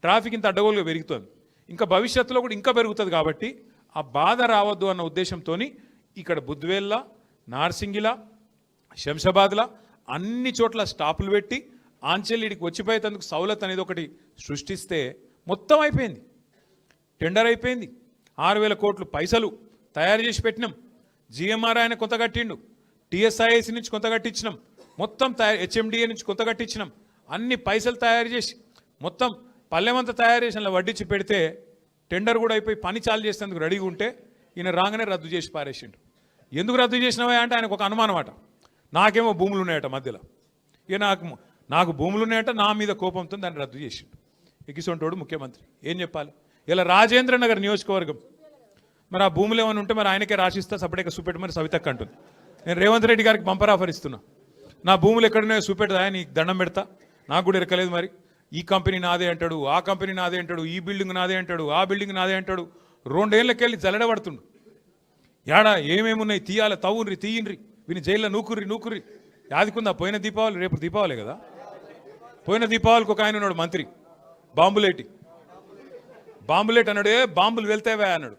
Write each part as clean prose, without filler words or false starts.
Traffic ఇంత అడ్డగోలుగా పెరుగుతుంది, ఇంకా భవిష్యత్తులో కూడా ఇంకా పెరుగుతుంది. కాబట్టి ఆ బాధ రావద్దు అన్న ఉద్దేశంతో ఇక్కడ బుద్వేల్ల, నార్సింగిల, శంషాబాద్ల అన్ని చోట్ల స్టాపులు పెట్టి ఆంచెల్లిడికి వచ్చిపోయేందుకు సౌలత్ అనేది ఒకటి సృష్టిస్తే మొత్తం అయిపోయింది. టెండర్ అయిపోయింది. 6,000 కోట్లు పైసలు తయారు చేసి పెట్టినాం. జిఎంఆర్ ఆయన కొంత కట్టిండు, టీఎస్ఐఎస్ నుంచి కొంత కట్టించినాం, మొత్తం హెచ్ఎండిఏ నుంచి కొంత కట్టించినాం. అన్ని పైసలు తయారు చేసి మొత్తం పల్లెమంతా తయారు చేసిన వడ్డించి పెడితే టెండర్ కూడా అయిపోయి పని చాలు చేసేందుకు రెడీగా ఉంటే ఈయన రాగానే రద్దు చేసి పారేసిండు. ఎందుకు రద్దు చేసినవా అంటే ఆయనకు ఒక అనుమానం అట, నాకేమో భూములు ఉన్నాయట మధ్యలో, ఇక నాకు భూములు ఉన్నాయట, నా మీద కోపంతో దాన్ని రద్దు చేసిండు. ఎక్కిసొంటోడు ముఖ్యమంత్రి ఏం చెప్పాలి? ఇలా రాజేంద్ర నగర్ నియోజకవర్గం మరి ఆ భూములు ఏమైనా ఉంటే మరి ఆయనకే రాసిస్తా సపరేట్గా చూపెట్టమని సవితక్క అంటుంది. నేను రేవంత్ రెడ్డి గారికి బంపర్ ఆఫర్ ఇస్తున్నా, నా భూములు ఎక్కడున్నాయో చూపెడతా, నీకు దండం పెడతా, నాకు కూడా ఎరకలేదు. మరి ఈ కంపెనీ నాదే అంటాడు, ఆ కంపెనీ నాదే అంటాడు, ఈ బిల్డింగ్ నాదే అంటాడు, ఆ బిల్డింగ్ నాదే అంటాడు. 2 ఏళ్ళకెళ్ళి జల్లడబడుతుండు. యాడా ఏమేమున్నాయి తీయాలి, తవ్వుండ్రి తీయండ్రి, వీని జైల్లో నూకుర్రి. యాదికుందా పోయిన దీపావళి, రేపు దీపావళి కదా, పోయిన దీపావళికి ఒక ఆయన ఉన్నాడు మంత్రి, బాంబులేటి అన్నాడు. బాంబులు వెళ్తావా అన్నాడు.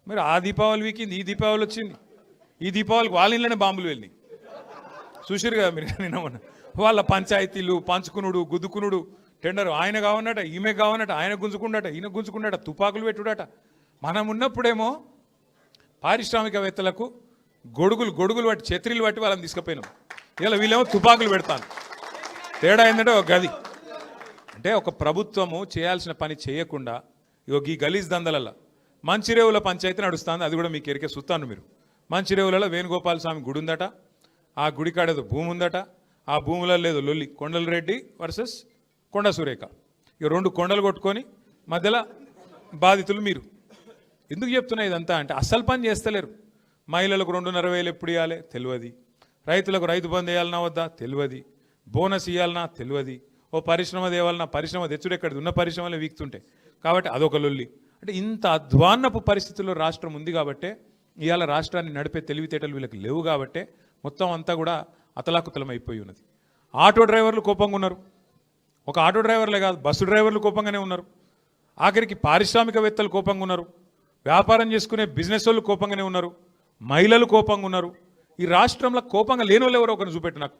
మరి ఆ దీపావళి వీకింది, ఈ దీపావళి వచ్చింది, ఈ దీపావళికి వాళ్ళ ఇళ్ళనే బాంబులు వెళ్ళినాయి. చూసిరు కదా మీరు. నిన్న వాళ్ళ పంచాయతీలు పంచుకునుడు, గుద్దుకునుడు, టెండర్ ఆయన కావన్నట, ఈమె కావన్నట, ఆయన గుంజుకుండట, ఈయన గుంజుకుండట, తుపాకులు పెట్టుడట. మనం ఉన్నప్పుడేమో పారిశ్రామికవేత్తలకు గొడుగులు పట్టి, ఛత్రీలు పట్టి వాళ్ళని తీసుకుపోయినాం. ఇలా వీళ్ళేమో తుపాకులు పెడతాను. తేడా ఏంటంటే ఒక గది అంటే ఒక ప్రభుత్వము చేయాల్సిన పని చేయకుండా ఈ గలీజ్ దందలల్ల మంచిరేవుల పంచాయతీ నడుస్తుంది. అది కూడా మీకు ఎరికే సుత్తాను మీరు. మంచిరేవులలో వేణుగోపాల స్వామి గుడి ఉందట, ఆ గుడి కాడేదో భూమి ఉందట, ఆ భూములలో లేదో లొల్లి, కొండల రెడ్డి వర్సెస్ కొండ సురేఖ. ఇక 2 కొండలు కొట్టుకొని మధ్యలో బాధితులు మీరు. ఎందుకు చెప్తున్నా ఇదంతా అంటే అసలు పని చేస్తలేరు. మహిళలకు 2,500 ఎప్పుడు ఇవ్వాలి తెలియదు, రైతులకు రైతు బంధు వేయాలన్నా వద్దా తెలియదు, బోనస్ ఇవ్వాలన్నా తెలియదు, ఓ పరిశ్రమ తేవాలన్నా పరిశ్రమ తెచ్చుడు ఎక్కడిది, ఉన్న పరిశ్రమలే వీక్తుంటాయి. కాబట్టి అదొక లొల్లి. అంటే ఇంత అధ్వాన్నపు పరిస్థితుల్లో రాష్ట్రం ఉంది కాబట్టే ఇవాళ రాష్ట్రాన్ని నడిపే తెలివితేటలు వీళ్ళకి లేవు కాబట్టే మొత్తం అంతా కూడా అతలాకుతలం అయిపోయి ఉన్నది. ఆటో డ్రైవర్లు కోపంగా ఉన్నారు. ఒక ఆటో డ్రైవర్లే కాదు, బస్సు డ్రైవర్లు కోపంగానే ఉన్నారు. ఆఖరికి పారిశ్రామికవేత్తలు కోపంగా ఉన్నారు, వ్యాపారం చేసుకునే బిజినెస్ వాళ్ళు కోపంగానే ఉన్నారు, మహిళలు కోపంగా ఉన్నారు. ఈ రాష్ట్రంలో కోపంగా లేని వాళ్ళు ఎవరో ఒకరిని చూపెట్టు, నాకు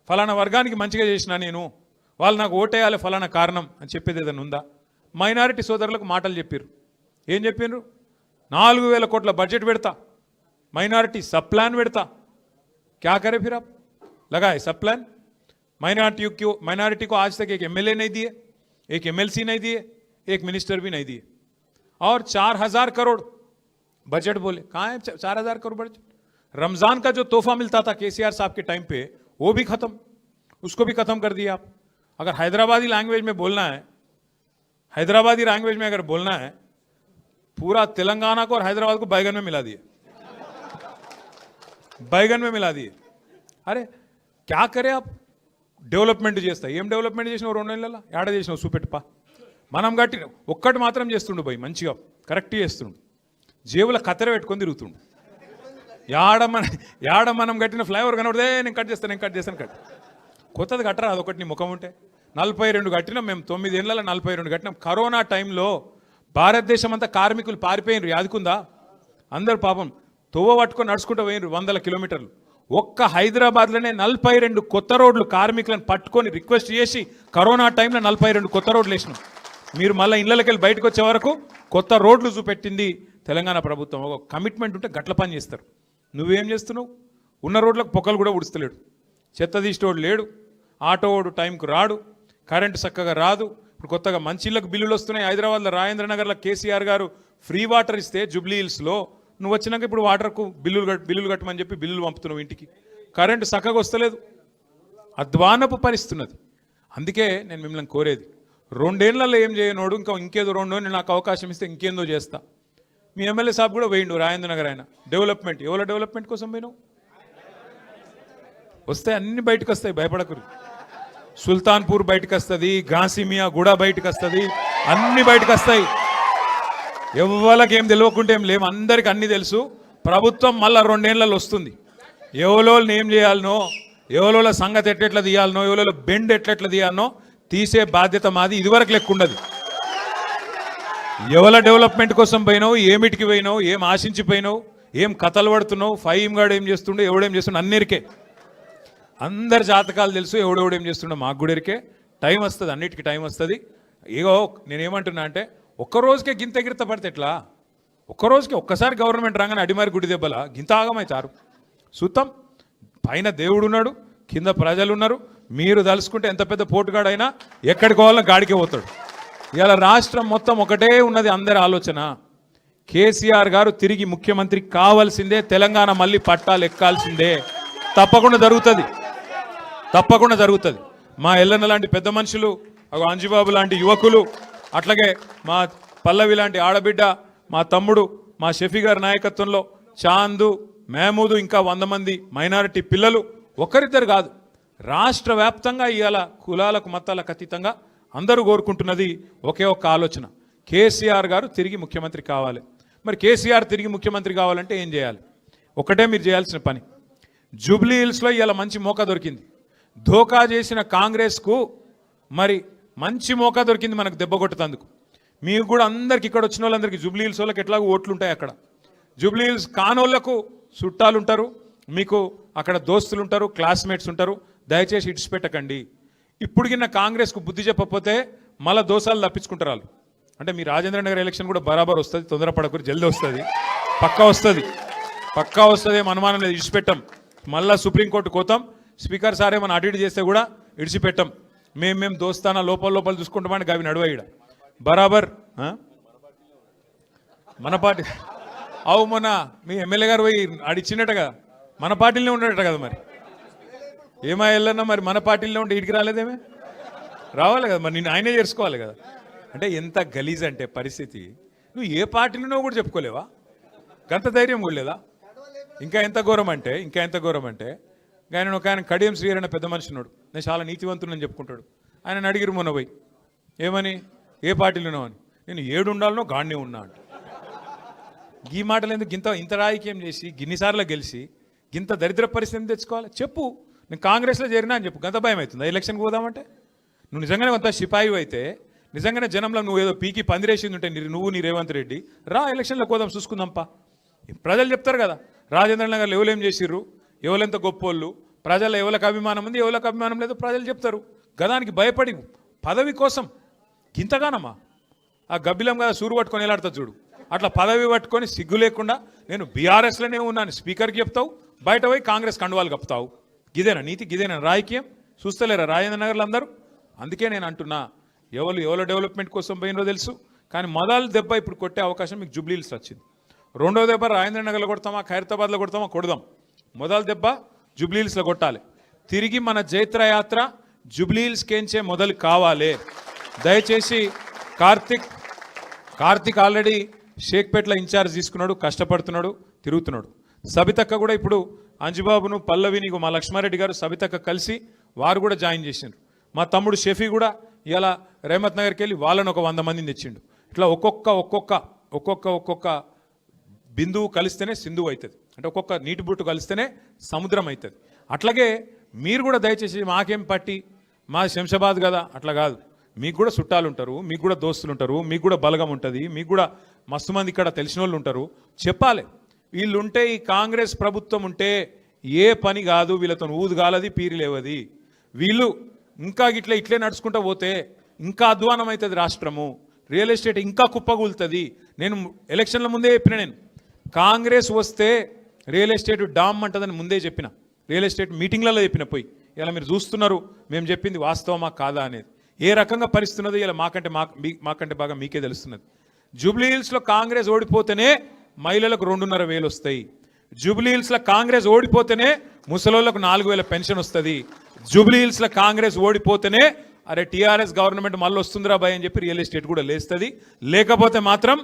ఫలానా వర్గానికి మంచిగా చేసినా నేను, వాళ్ళు నాకు ఓటేయాలి ఫలానా కారణం అని చెప్పేది ఏదైనా ఉందా? మైనారిటీ సోదరులకు మాటలు చెప్పారు. ఏం చెప్పారు? 4,000 కోట్ల బడ్జెట్ పెడతా, మైనారిటీ सब प्लान పెడతా. क्या करे फिर आप? लगाए सब प्लान. माइनॉरिटी को आज तक एक एमएलए नहीं दिए, एक एमएलसी नहीं दिए, एक मिनिस्टर भी नहीं दिए. और 4,000 करोड़ बजट बोले. कहाँ है 4,000 करोड़ बजट? रमजान का जो तोहफा मिलता था केसीआर साहब के टाइम पे वो भी खत्म, उसको भी खत्म कर दिया आप. अगर हैदराबादी लैंग्वेज में बोलना है, हैदराबादी लैंग्वेज में अगर बोलना है, पूरा तेलंगाना को और हैदराबाद को बैगन में मिला दिए, बैगन में मिला दिए. अरे क्या करे आप? డెవలప్మెంట్ చేస్తా. ఏం డెవలప్మెంట్ చేసినావు 2 నెలల? ఏడ చేసినావు చూపెట్టుపా. మనం గట్టి ఒక్కటి మాత్రం చేస్తుండు పోయి, మంచిగా కరెక్ట్ చేస్తుండు, జేబుల కత్తెర పెట్టుకొని తిరుగుతుండు. యాడ మనం కట్టిన ఫ్లైఓవర్ కనబడితే నేను కట్ చేస్తాను కట్. కొత్తది కట్టరా అదొకటి నీ ముఖం ఉంటే. 42 కట్టినాం మేము, 9 ఏళ్ళలో 42 కట్టినాం. కరోనా టైంలో భారతదేశం అంతా కార్మికులు పారిపోయినారు, యాదుకుందా? అందరు పాపం తోవ పట్టుకొని నడుచుకుంటూ పోయినారు 100 కిలోమీటర్లు. ఒక్క హైదరాబాద్లోనే 42 కొత్త రోడ్లు కార్మికులను పట్టుకొని రిక్వెస్ట్ చేసి కరోనా టైంలో 42 కొత్త రోడ్లు వేసినాం. మీరు మళ్ళీ ఇళ్ళకి వెళ్ళి బయటకు వచ్చే వరకు కొత్త రోడ్లు చూపెట్టింది తెలంగాణ ప్రభుత్వం. ఒక కమిట్మెంట్ ఉంటే గట్ల పని చేస్తారు. నువ్వేం చేస్తున్నావు? ఉన్న రోడ్లకు పొక్కలు కూడా ఉడుస్తలేడు, చెత్త తీసేవాడు లేడు, ఆటో వాడు టైంకు రాడు, కరెంటు చక్కగా రాదు. ఇప్పుడు కొత్తగా మంచి ఇళ్ళకు బిల్లులు వస్తున్నాయి. హైదరాబాద్లో రాజేంద్రనగర్లో కేసీఆర్ గారు ఫ్రీ వాటర్ ఇస్తే జూబ్లీ హిల్స్లో నువ్వు వచ్చినాక ఇప్పుడు వాటర్కు బిల్లులు కట్టమని చెప్పి బిల్లులు పంపుతున్నావు ఇంటికి. కరెంటు చక్కగా వస్తలేదు, అధ్వానపు పరిస్థితున్నది. అందుకే నేను మిమ్మల్ని కోరేది, 2 ఏళ్లలో ఏం చేయనోడు ఇంకేదో 2 ఏళ్ళు నాకు అవకాశం ఇస్తే ఇంకేందో చేస్తా. మీ ఎమ్మెల్యే సాబ్ కూడా పోయిండు రాజేంద్ర నగర్. ఆయన డెవలప్మెంట్, ఎవరి డెవలప్మెంట్ కోసం పోయినావు? వస్తాయి, అన్ని బయటకు వస్తాయి, భయపడకురు. సుల్తాన్పూర్ బయటకు వస్తుంది, గాసిమియా గూడ బయటకు వస్తుంది, అన్ని బయటకు వస్తాయి. ఎవరికి ఏం తెలియకుంటే ఏం లేవు, అందరికి అన్ని తెలుసు. ప్రభుత్వం మళ్ళీ 2 ఏళ్లలో వస్తుంది. ఎవరోళ్ళని ఏం చేయాలనో, ఎవరోళ్ళ సంగతి ఎట్లెట్లా తీయాలనో, ఎవరోళ్ళ బెండ్ ఎట్లెట్లా తీయాలనో తీసే బాధ్యత మాది. ఇదివరకు లెక్క ఉండదు. ఎవల డెవలప్మెంట్ కోసం పోయినావు, ఏమిటికి పోయినావు, ఏం ఆశించి పోయినావు, ఏం కథలు పడుతున్నావు, ఫైమ్ గాడు ఏం చేస్తుండో, ఎవడేం చేస్తుండో అన్నిరికే అందరి జాతకాలు తెలుసు. ఎవడెవడేం చేస్తుండో మాకు కూడా ఎరికే. టైం వస్తుంది, అన్నిటికీ టైం వస్తుంది. ఏగో నేనేమంటున్నా అంటే ఒక్కరోజుకే గింత ఎగిరిత పడితే ఎట్లా? ఒక్కరోజుకి ఒక్కసారి గవర్నమెంట్ రాగానే అడిమారి గుడి దెబ్బల గింత ఆగమవుతారు. సుతం పైన దేవుడు ఉన్నాడు, కింద ప్రజలు ఉన్నారు. మీరు తలుసుకుంటే ఎంత పెద్ద పోటుగాడైనా ఎక్కడికి పోవాలో గాడికే పోతాడు. ఇలా రాష్ట్రం మొత్తం ఒకటే ఉన్నది అందరి ఆలోచన. కేసీఆర్ గారు తిరిగి ముఖ్యమంత్రి కావాల్సిందే, తెలంగాణ మళ్ళీ పట్టాలు ఎక్కాల్సిందే. తప్పకుండా జరుగుతుంది, తప్పకుండా జరుగుతుంది. మా ఎల్లన్న లాంటి పెద్ద మనుషులు, అంజుబాబు లాంటి యువకులు, అట్లాగే మా పల్లవి లాంటి ఆడబిడ్డ, మా తమ్ముడు, మా షఫీ గారి నాయకత్వంలో చాందు, మహమూదు, ఇంకా 100 మంది మైనారిటీ పిల్లలు, ఒకరిద్దరు కాదు, రాష్ట్ర వ్యాప్తంగా ఇవాళ కులాలకు మతాలకు అతీతంగా అందరూ కోరుకుంటున్నది ఒకే ఒక్క ఆలోచన. కేసీఆర్ గారు తిరిగి ముఖ్యమంత్రి కావాలి. మరి కేసీఆర్ తిరిగి ముఖ్యమంత్రి కావాలంటే ఏం చేయాలి? ఒకటే మీరు చేయాల్సిన పని. జూబ్లీ హిల్స్లో ఇవాళ మంచి మోకా దొరికింది. ధోకా చేసిన కాంగ్రెస్కు మరి మంచి మోకా దొరికింది మనకు దెబ్బ కొట్టేందుకు. మీకు కూడా అందరికి ఇక్కడ వచ్చిన వాళ్ళందరికీ జూబ్లీ హిల్స్ వాళ్ళకి ఎట్లాగో ఓట్లు ఉంటాయి. అక్కడ జూబ్లీ హిల్స్ కానోళ్లకు చుట్టాలు ఉంటారు, మీకు అక్కడ దోస్తులు ఉంటారు, క్లాస్మేట్స్ ఉంటారు. దయచేసి ఇడిచిపెట్టకండి. ఇప్పుడు కింద కాంగ్రెస్కు బుద్ధి చెప్పకపోతే మళ్ళీ దోసాలు తప్పించుకుంటారు వాళ్ళు. అంటే మీ రాజేంద్ర నగర్ ఎలక్షన్ కూడా బరాబర్ వస్తుంది, తొందరపడకూరు, జల్దీ వస్తుంది, పక్కా వస్తుంది, పక్కా వస్తుంది, ఏం అనుమానం లేదు. ఇడిచిపెట్టాం. మళ్ళీ సుప్రీంకోర్టు కోతాం. స్పీకర్ సార్ ఏమైనా అటు ఇటు చేస్తే కూడా ఇడిచిపెట్టాం. మేము దోస్తానా లోపల చూసుకుంటామని అవి నడువయ్యాడ బరాబర్. మన పార్టీ అవు మొన్న మీ ఎమ్మెల్యే గారు పోయి అడిచినట్ట కదా, మన పార్టీలోనే ఉండేట కదా. మరి ఏమా వెళ్ళన్నా మరి మన పార్టీలో ఉంటే ఇడికి రాలేదేమే? రావాలి కదా మరి, నేను ఆయనే చేసుకోవాలి కదా. అంటే ఎంత గలీజ్ అంటే పరిస్థితి. నువ్వు ఏ పార్టీలోనో కూడా చెప్పుకోలేవా? గంత ధైర్యం కూడా లేదా? ఇంకా ఎంత ఘోరం అంటే ఆయన ఒక ఆయన కడియం శ్రీహరి అనే పెద్ద మనిషి ఉన్నాడు. నేను చాలా నీతివంతుడని చెప్పుకుంటాడు. ఆయన అడిగిరు మొన్న పోయి, ఏమని, ఏ పార్టీలోనో అని. నేను 7 ఉండాలనో గాడినే ఉన్నా అంటే. ఈ మాటలు ఎందుకు? ఇంత రాజకీయం చేసి గిన్నిసార్లు గెలిచి గింత దరిద్ర పరిస్థితిని తెచ్చుకోవాలి? చెప్పు, నేను కాంగ్రెస్లో చేరినా అని చెప్పు. గంత భయం అవుతుంది ఎలక్షన్కి పోదామంటే? నువ్వు నిజంగానే కొంత సిపాయి అయితే, నిజంగానే జనంలో నువ్వు ఏదో పీకి పందిరేసింది ఉంటే నువ్వు నీ రేవంత్ రెడ్డి రా, ఎలక్షన్లో పోదాం, చూసుకుందాంపా. ప్రజలు చెప్తారు కదా రాజేంద్ర నగర్లో ఎవరేం చేసిర్రు, ఎవరెంత గొప్పోళ్ళు, ప్రజల ఎవరికి అభిమానం ఉంది, ఎవరికి అభిమానం లేదు, ప్రజలు చెప్తారు. గదానికి భయపడి పదవి కోసం గింతగానమ్మా. ఆ గబ్బిలం కదా సూరు పట్టుకొని ఎలాడుతా చూడు, అట్లా పదవి పట్టుకొని సిగ్గు లేకుండా నేను బీఆర్ఎస్లోనే ఉన్నాను స్పీకర్కి చెప్తావు, బయట పోయి కాంగ్రెస్ కండువాలు కప్పుతావు. గిదేనా నీతి, గిదేనా రాజకీయం? చూస్తలేరా రాజేంద్ర నగర్లో అందరూ? అందుకే నేను అంటున్నా, ఎవరు డెవలప్మెంట్ కోసం పోయినో తెలుసు, కానీ మొదలు దెబ్బ ఇప్పుడు కొట్టే అవకాశం మీకు జూబ్లీ హిల్స్ వచ్చింది. రెండో దెబ్బ రాజేంద్ర నగర్లో కొడతామా, ఖైరతాబాద్లో కొడతామా, కొడదాం. మొదలు దెబ్బ జూబ్లీ హిల్స్లో కొట్టాలి. తిరిగి మన జైత్రయాత్ర జూబ్లీ హిల్స్కేంచే మొదలు కావాలి. దయచేసి కార్తిక్ ఆల్రెడీ షేక్పేట్ల ఇన్ఛార్జ్ తీసుకున్నాడు, కష్టపడుతున్నాడు, తిరుగుతున్నాడు. సబితక్క కూడా ఇప్పుడు అంజుబాబును, పల్లవిని, మా లక్ష్మారెడ్డి గారు, సబితక్క కలిసి వారు కూడా జాయిన్ చేసిండ్రు. మా తమ్ముడు షఫీ కూడా ఇలా రేమత్ నగర్కి వెళ్ళి వాళ్ళని ఒక 100 మందిని తెచ్చిండు. ఇట్లా ఒక్కొక్క బిందువు కలిస్తేనే సింధువు అవుతుంది. అంటే ఒక్కొక్క నీటి బుట్టు కలిస్తేనే సముద్రం అవుతుంది. అట్లాగే మీరు కూడా దయచేసి మాకేం పట్టి మా శంషాబాద్ కదా అట్లా కాదు. మీకు కూడా చుట్టాలు ఉంటారు, మీకు కూడా దోస్తులు ఉంటారు, మీకు కూడా బలగం ఉంటుంది, మీకు కూడా మస్తు మంది ఇక్కడ తెలిసిన వాళ్ళు ఉంటారు. చెప్పాలి, వీళ్ళు ఉంటే, ఈ కాంగ్రెస్ ప్రభుత్వం ఉంటే ఏ పని కాదు, వీళ్ళతో ఊదు కాలది, పీరి లేవది. వీళ్ళు ఇంకా ఇట్లే నడుచుకుంటూ పోతే ఇంకా అధ్వానం అవుతుంది రాష్ట్రము. రియల్ ఎస్టేట్ ఇంకా కుప్పగూలుతుంది. నేను ఎలక్షన్ల ముందే చెప్పిన, నేను కాంగ్రెస్ వస్తే రియల్ ఎస్టేట్ డామ్ అంటుందని ముందే చెప్పిన, రియల్ ఎస్టేట్ మీటింగ్లలో చెప్పిన. పోయి ఇలా మీరు చూస్తున్నారు మేము చెప్పింది వాస్తవమా కాదా అనేది. ఏ రకంగా పరిస్థితున్నదో ఇలా మాకంటే బాగా మీకే తెలుస్తున్నది. జూబ్లీ హిల్స్లో కాంగ్రెస్ ఓడిపోతేనే మహిళలకు 2,500 వస్తాయి. జూబ్లీ హిల్స్లో కాంగ్రెస్ ఓడిపోతేనే ముసలోళ్ళకు 4,000 పెన్షన్ వస్తుంది. జూబ్లీ హిల్స్లో కాంగ్రెస్ ఓడిపోతేనే అరే టీఆర్ఎస్ గవర్నమెంట్ మళ్ళీ వస్తుందిరా భయ్ అని చెప్పి రియల్ ఎస్టేట్ కూడా లేస్తుంది. లేకపోతే మాత్రం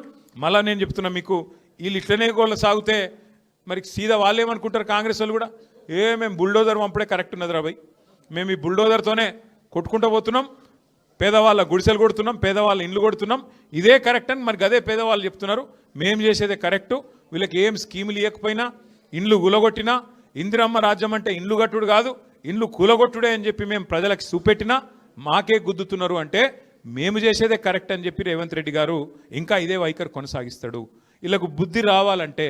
మళ్ళీ నేను చెప్తున్నా మీకు, వీళ్ళు ఇట్లనే గోళ్ళ సాగితే మరి సీదా వాళ్ళు ఏమనుకుంటారు కాంగ్రెస్ వాళ్ళు కూడా, మేము బుల్డోజర్ పంపడే కరెక్ట్ ఉన్నదిరా భయ్, మేము ఈ బుల్డోజర్తోనే కొట్టుకుంటూ పోతున్నాం, పేదవాళ్ళ గుడిసెలు కొడుతున్నాం, పేదవాళ్ళ ఇండ్లు కొడుతున్నాం, ఇదే కరెక్ట్ అని మరి అదే పేదవాళ్ళు చెప్తున్నారు. మేము చేసేదే కరెక్టు, వీళ్ళకి ఏం స్కీములు ఇవ్వకపోయినా, ఇండ్లు కూలగొట్టినా, ఇందిరమ్మ రాజ్యం అంటే ఇండ్లు కట్టుడు కాదు, ఇండ్లు కూలగొట్టుడే అని చెప్పి మేము ప్రజలకు చూపెట్టినా మాకే గుద్దుతున్నారు. అంటే మేము చేసేదే కరెక్ట్ అని చెప్పి రేవంత్ రెడ్డి గారు ఇంకా ఇదే వైఖరి కొనసాగిస్తాడు. వీళ్ళకు బుద్ధి రావాలంటే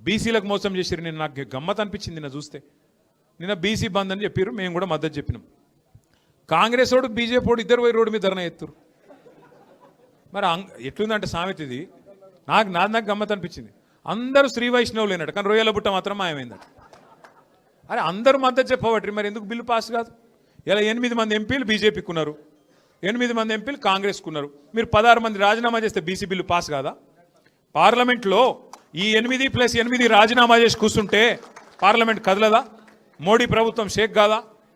బీసీలకు మోసం చేసిరు. నేను నాకు గమ్మత్ అనిపించింది నిన్న చూస్తే. నిన్న బీసీ బంద్ అని చెప్పారు, మేము కూడా మద్దతు చెప్పినాం. కాంగ్రెస్ వాడు బీజేపీ వాడు ఇద్దరు పోయి రోడ్డు మీద ధర్నా ఎత్తురు. మరి ఎట్లుందంటే సామెత ఇది, నాకు గమ్మత్ అనిపించింది. అందరూ శ్రీ వైష్ణవులు అయినట్టు, కానీ రొయ్యల బుట్ట మాత్రం మాయమైందట. అరే అందరూ మద్దతు చెప్పబట్టి మరి ఎందుకు బిల్లు పాస్ కాదు? ఇలా 8 మంది ఎంపీలు బీజేపీకి ఉన్నారు, 8 మంది ఎంపీలు కాంగ్రెస్కు ఉన్నారు. మీరు 16 మంది రాజీనామా చేస్తే బీసీ బిల్లు పాస్ కాదా? పార్లమెంట్లో ఈ 8+8 రాజీనామా చేసి కూర్చుంటే పార్లమెంట్ కదలదా? మోడీ ప్రభుత్వం షేక్ కాదా?